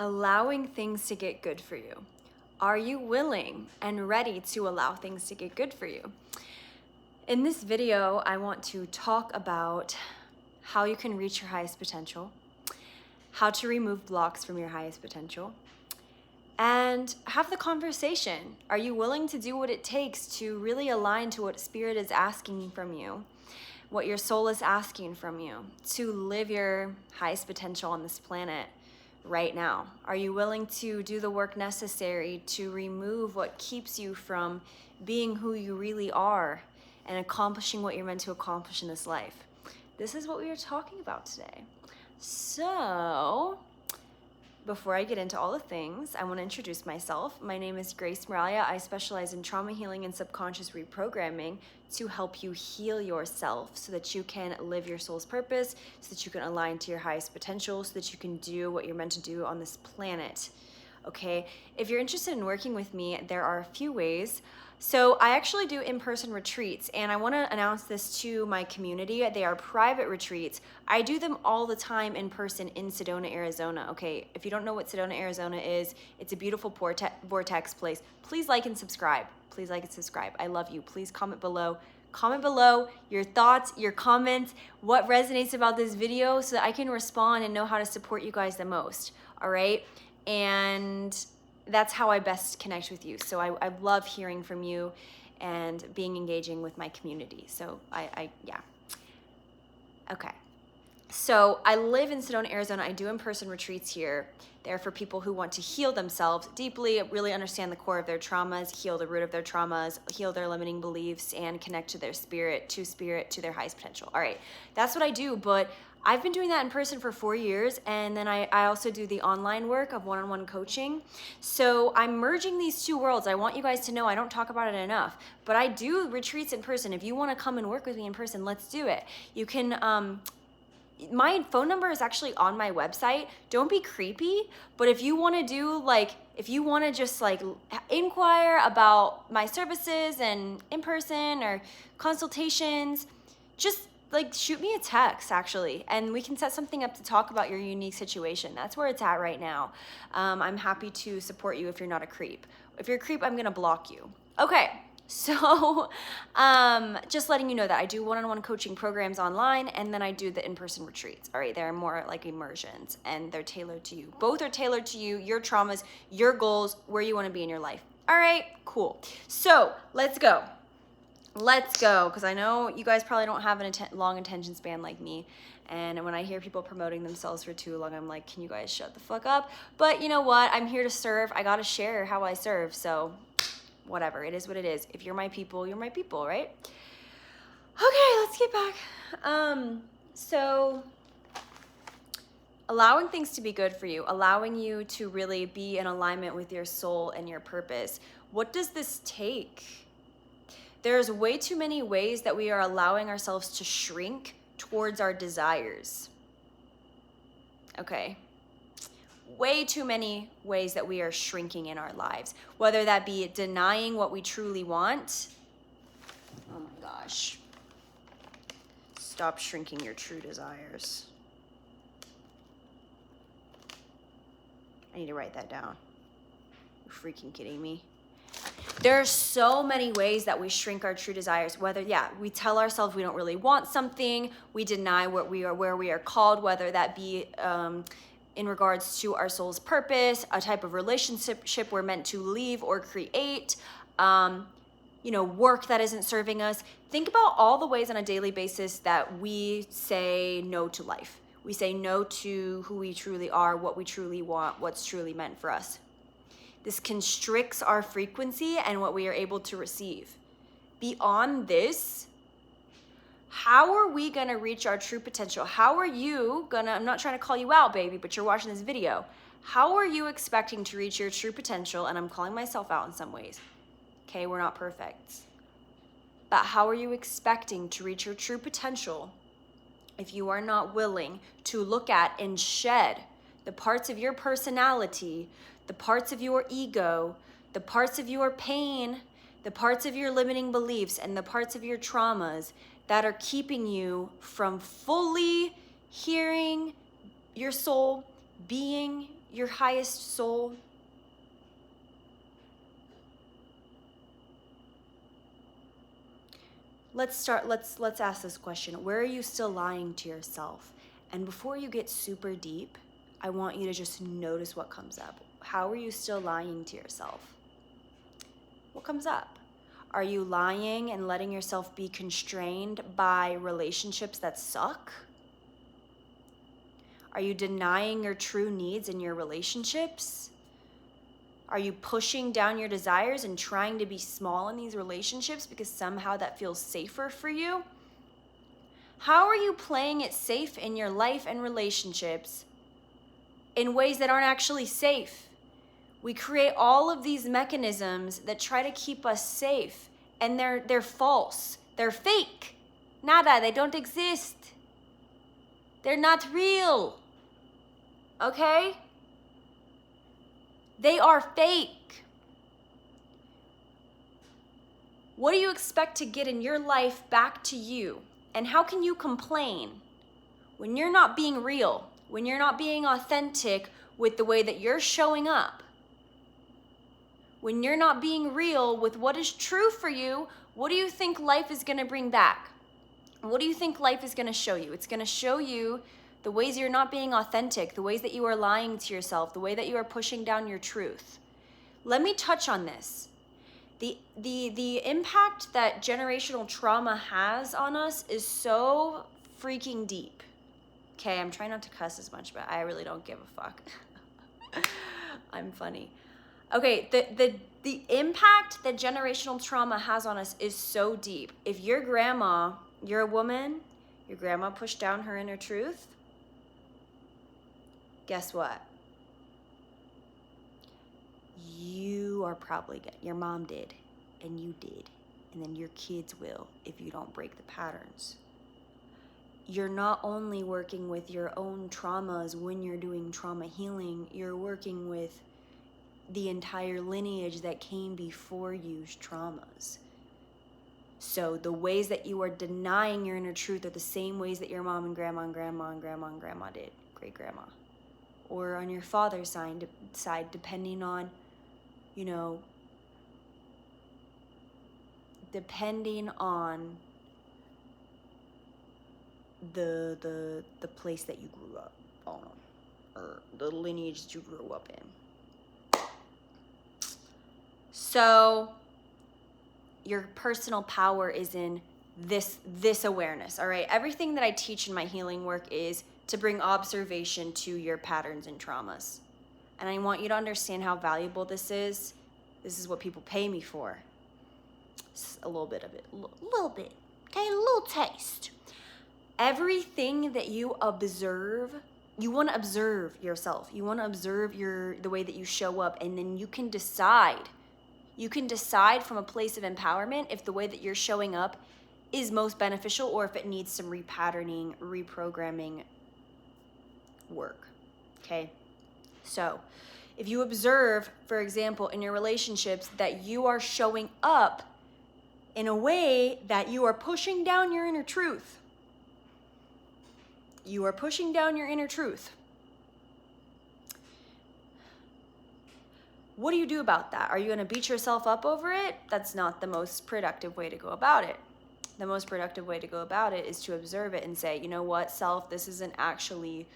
allowing things to get good for you. Are you willing and ready to allow things to get good for you? In this video, I want to talk about how you can reach your highest potential, how to remove blocks from your highest potential, and have the conversation. Are you willing to do what it takes to really align to what Spirit is asking from you, what your soul is asking from you, to live your highest potential on this planet right now? Are you willing to do the work necessary to remove what keeps you from being who you really are and accomplishing what you're meant to accomplish in this life? This is what we are talking about today. So, before I get into all the things, I want to introduce myself. My name is Grace Moralia. I specialize in trauma healing and subconscious reprogramming to help you heal yourself so that you can live your soul's purpose, so that you can align to your highest potential, so that you can do what you're meant to do on this planet. Okay, if you're interested in working with me, there are a few ways. So I actually do in-person retreats, and I want to announce this to my community. They are private retreats. I do them all the time in person in Sedona, Arizona. Okay, if you don't know what Sedona, Arizona is, it's a beautiful vortex place. Please like and subscribe. Please like and subscribe. I love you. Please comment below. Comment below your thoughts, your comments, what resonates about this video so that I can respond and know how to support you guys the most. All right? And that's how I best connect with you. So I love hearing from you and being engaging with my community. So yeah. Okay. So I live in Sedona, Arizona. I do in-person retreats here. They're for people who want to heal themselves deeply, really understand the core of their traumas, heal the root of their traumas, heal their limiting beliefs, and connect to their spirit, to their highest potential. All right, that's what I do, but I've been doing that in person for 4 years, and then I also do the online work of one-on-one coaching. So I'm merging these two worlds. I want you guys to know I don't talk about it enough, but I do retreats in person. If you want to come and work with me in person, let's do it. You can, my phone number is actually on my website. Don't be creepy, but if you want to do if you want to just inquire about my services and in person or consultations, just shoot me a text actually, and we can set something up to talk about your unique situation. That's where it's at right now. I'm happy to support you if you're not a creep. If you're a creep, I'm gonna block you. Okay. So just letting you know that I do one-on-one coaching programs online, and then I do the in-person retreats. All right, they're more like immersions, and they're tailored to you. Both are tailored to you, your traumas, your goals, where you want to be in your life. All right, cool. So let's go. Let's go, because I know you guys probably don't have a long attention span like me. And when I hear people promoting themselves for too long, I'm like, can you guys shut the fuck up? But you know what? I'm here to serve. I got to share how I serve. So whatever, it is what it is. If you're my people, right? Okay, let's get back. So allowing things to be good for you, allowing you to really be in alignment with your soul and your purpose. What does this take? There's way too many ways that we are allowing ourselves to shrink towards our desires. Okay. Way too many ways that we are shrinking in our lives, whether that be denying what we truly want. Oh my gosh. Stop shrinking your true desires. I need to write that down. You're freaking kidding me. There are so many ways that we shrink our true desires, whether, we tell ourselves we don't really want something, we deny where we are called, whether that be in regards to our soul's purpose, a type of relationship we're meant to leave or create, work that isn't serving us. Think about all the ways on a daily basis that we say no to life. We say no to who we truly are, what we truly want, what's truly meant for us. This constricts our frequency and what we are able to receive. Beyond this, how are we gonna reach our true potential? How are you gonna, I'm not trying to call you out, baby, but you're watching this video. How are you expecting to reach your true potential? And I'm calling myself out in some ways. Okay, we're not perfect. But how are you expecting to reach your true potential if you are not willing to look at and shed the parts of your personality, the parts of your ego, the parts of your pain, the parts of your limiting beliefs, and the parts of your traumas that are keeping you from fully hearing your soul, being your highest soul? Let's ask this question. Where are you still lying to yourself? And before you get super deep, I want you to just notice what comes up. How are you still lying to yourself? What comes up? Are you lying and letting yourself be constrained by relationships that suck? Are you denying your true needs in your relationships? Are you pushing down your desires and trying to be small in these relationships because somehow that feels safer for you? How are you playing it safe in your life and relationships in ways that aren't actually safe? We create all of these mechanisms that try to keep us safe, and they're false. They're fake. Nada, they don't exist. They're not real. Okay? They are fake. What do you expect to get in your life back to you? And how can you complain when you're not being real, when you're not being authentic with the way that you're showing up? When you're not being real with what is true for you, what do you think life is going to bring back? What do you think life is going to show you? It's going to show you the ways you're not being authentic, the ways that you are lying to yourself, the way that you are pushing down your truth. Let me touch on this. The impact that generational trauma has on us is so freaking deep. Okay, I'm trying not to cuss as much, but I really don't give a fuck. I'm funny. Okay, the impact that generational trauma has on us is so deep. If your grandma, you're a woman, your grandma pushed down her inner truth, guess what? You are probably good. Your mom did, and you did, and then your kids will if you don't break the patterns. You're not only working with your own traumas when you're doing trauma healing, you're working with the entire lineage that came before you's traumas. So the ways that you are denying your inner truth are the same ways that your mom and grandma and grandma and grandma and grandma did, great grandma. Or on your father's side, depending on, depending on the place that you grew up on, or the lineage that you grew up in. So your personal power is in this awareness, all right? Everything that I teach in my healing work is to bring observation to your patterns and traumas. And I want you to understand how valuable this is. This is what people pay me for. Just a little bit of it, a little bit, okay? A little taste. Everything that you observe, you want to observe yourself. You want to observe the way that you show up, and then you can decide. You can decide from a place of empowerment if the way that you're showing up is most beneficial or if it needs some repatterning, reprogramming work, okay? So if you observe, for example, in your relationships that you are showing up in a way that you are pushing down your inner truth, you are pushing down your inner truth. What do you do about that? Are you going to beat yourself up over it? That's not the most productive way to go about it. The most productive way to go about it is to observe it and say, you know what, self, this isn't actually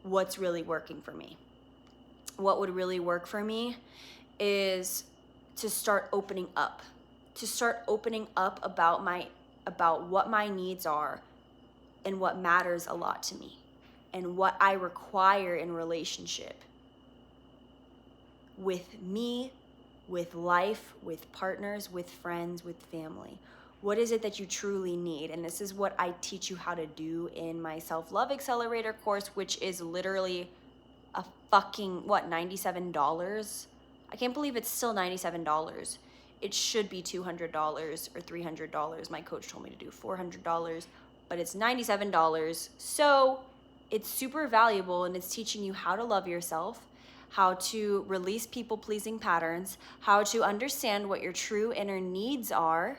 what's really working for me. What would really work for me is to start opening up. To start opening up about what my needs are and what matters a lot to me and what I require in relationship. With me, with life, with partners, with friends, with family. What is it that you truly need? And this is what I teach you how to do in my Self-Love Accelerator course, which is literally a fucking, $97? I can't believe it's still $97. It should be $200 or $300. My coach told me to do $400, but it's $97. So it's super valuable, and it's teaching you how to love yourself, how to release people-pleasing patterns, how to understand what your true inner needs are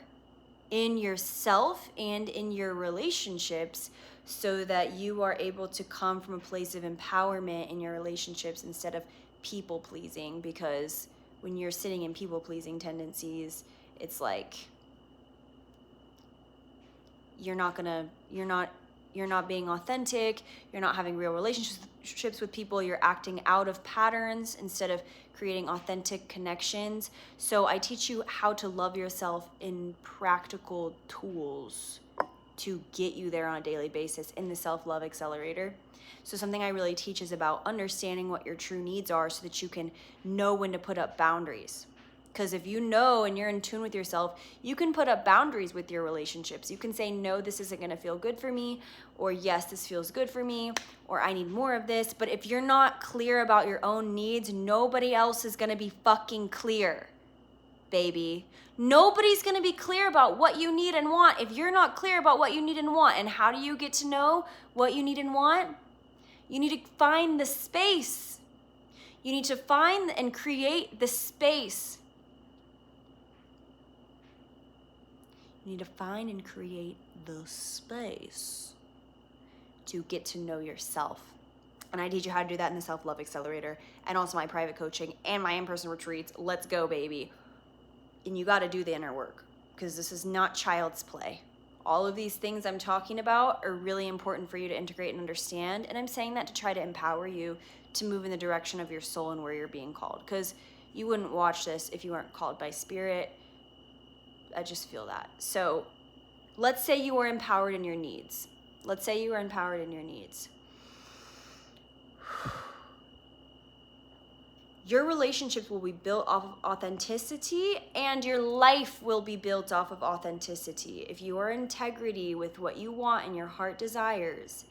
in yourself and in your relationships so that you are able to come from a place of empowerment in your relationships instead of people pleasing. Because when you're sitting in people pleasing tendencies, it's like you're not being authentic, you're not having real relationships with people, you're acting out of patterns instead of creating authentic connections. So I teach you how to love yourself in practical tools to get you there on a daily basis in the Self-Love Accelerator. So something I really teach is about understanding what your true needs are so that you can know when to put up boundaries. Because if you know and you're in tune with yourself, you can put up boundaries with your relationships. You can say, no, this isn't going to feel good for me, or yes, this feels good for me, or I need more of this. But if you're not clear about your own needs, nobody else is going to be fucking clear, baby. Nobody's going to be clear about what you need and want if you're not clear about what you need and want. And how do you get to know what you need and want? You need to find the space. You need to find and create the space. You need to find and create the space to get to know yourself. And I teach you how to do that in the Self-Love Accelerator and also my private coaching and my in-person retreats. Let's go, baby. And you got to do the inner work because this is not child's play. All of these things I'm talking about are really important for you to integrate and understand. And I'm saying that to try to empower you to move in the direction of your soul and where you're being called. Because you wouldn't watch this if you weren't called by spirit. I just feel that. So let's say you are empowered in your needs. Let's say you are empowered in your needs. Your relationships will be built off of authenticity and your life will be built off of authenticity. If you are in integrity with what you want and your heart desires,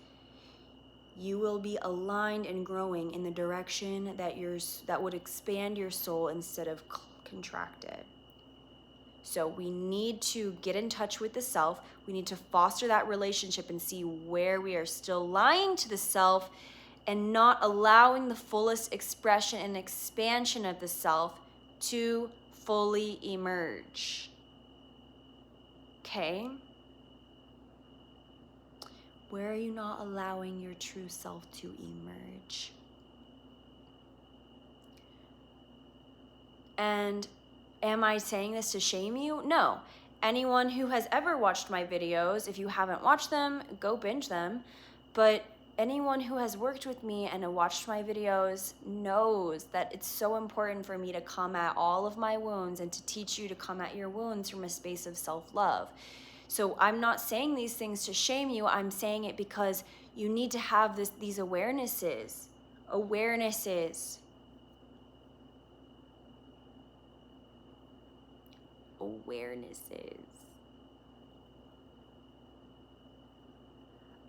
you will be aligned and growing in the direction that would expand your soul instead of contract it. So we need to get in touch with the self. We need to foster that relationship and see where we are still lying to the self and not allowing the fullest expression and expansion of the self to fully emerge. Okay? Where are you not allowing your true self to emerge? And am I saying this to shame you? No. Anyone who has ever watched my videos, if you haven't watched them, go binge them. But anyone who has worked with me and watched my videos knows that it's so important for me to come at all of my wounds and to teach you to come at your wounds from a space of self-love. So I'm not saying these things to shame you. I'm saying it because you need to have these awarenesses. Awarenesses.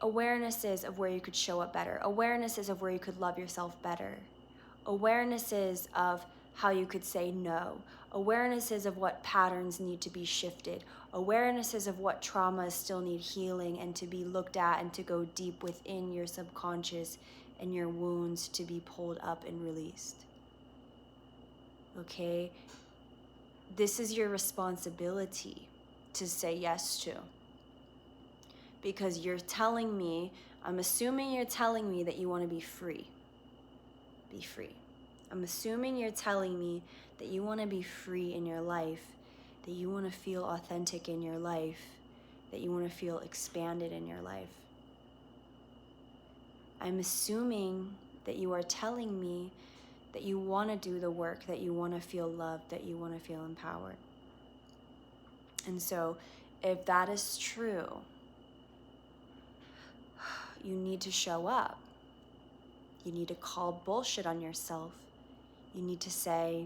Awarenesses of where you could show up better. Awarenesses of where you could love yourself better. Awarenesses of how you could say no. Awarenesses of what patterns need to be shifted. Awarenesses of what traumas still need healing and to be looked at and to go deep within your subconscious and your wounds to be pulled up and released. Okay? This is your responsibility to say yes to. Because you're telling me, I'm assuming you're telling me that you want to be free. Be free. I'm assuming you're telling me that you want to be free in your life, that you want to feel authentic in your life, that you want to feel expanded in your life. I'm assuming that you are telling me that you want to do the work, that you want to feel loved, that you want to feel empowered. And so, if that is true, you need to show up. You need to call bullshit on yourself. You need to say,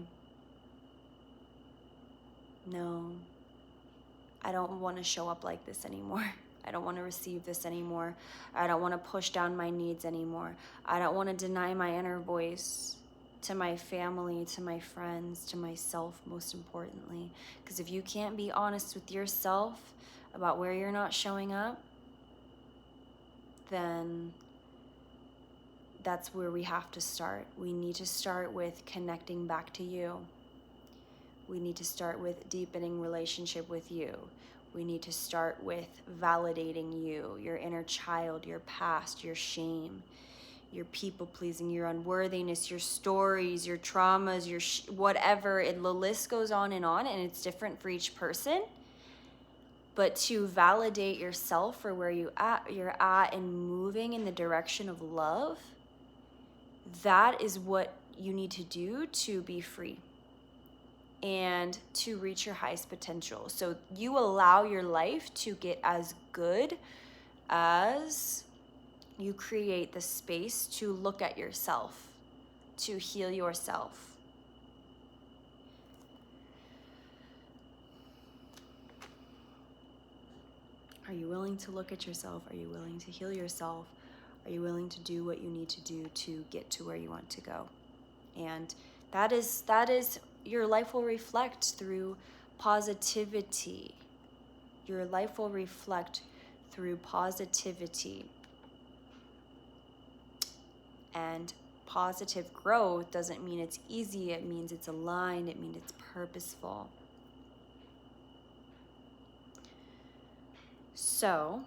no, I don't want to show up like this anymore. I don't want to receive this anymore. I don't want to push down my needs anymore. I don't want to deny my inner voice to my family, to my friends, to myself, most importantly. Because if you can't be honest with yourself about where you're not showing up, then that's where we have to start. We need to start with connecting back to you. We need to start with deepening relationship with you. We need to start with validating you, your inner child, your past, your shame, your people pleasing, your unworthiness, your stories, your traumas, your whatever. The list goes on, and it's different for each person. But to validate yourself for where you're at and moving in the direction of love, that is what you need to do to be free and to reach your highest potential. So you allow your life to get as good as you create the space to look at yourself, to heal yourself. Are you willing to look at yourself? Are you willing to heal yourself? Are you willing to do what you need to do to get to where you want to go? And that is your life will reflect through positivity. Your life will reflect through positivity. And positive growth doesn't mean it's easy. It means it's aligned. It means it's purposeful. So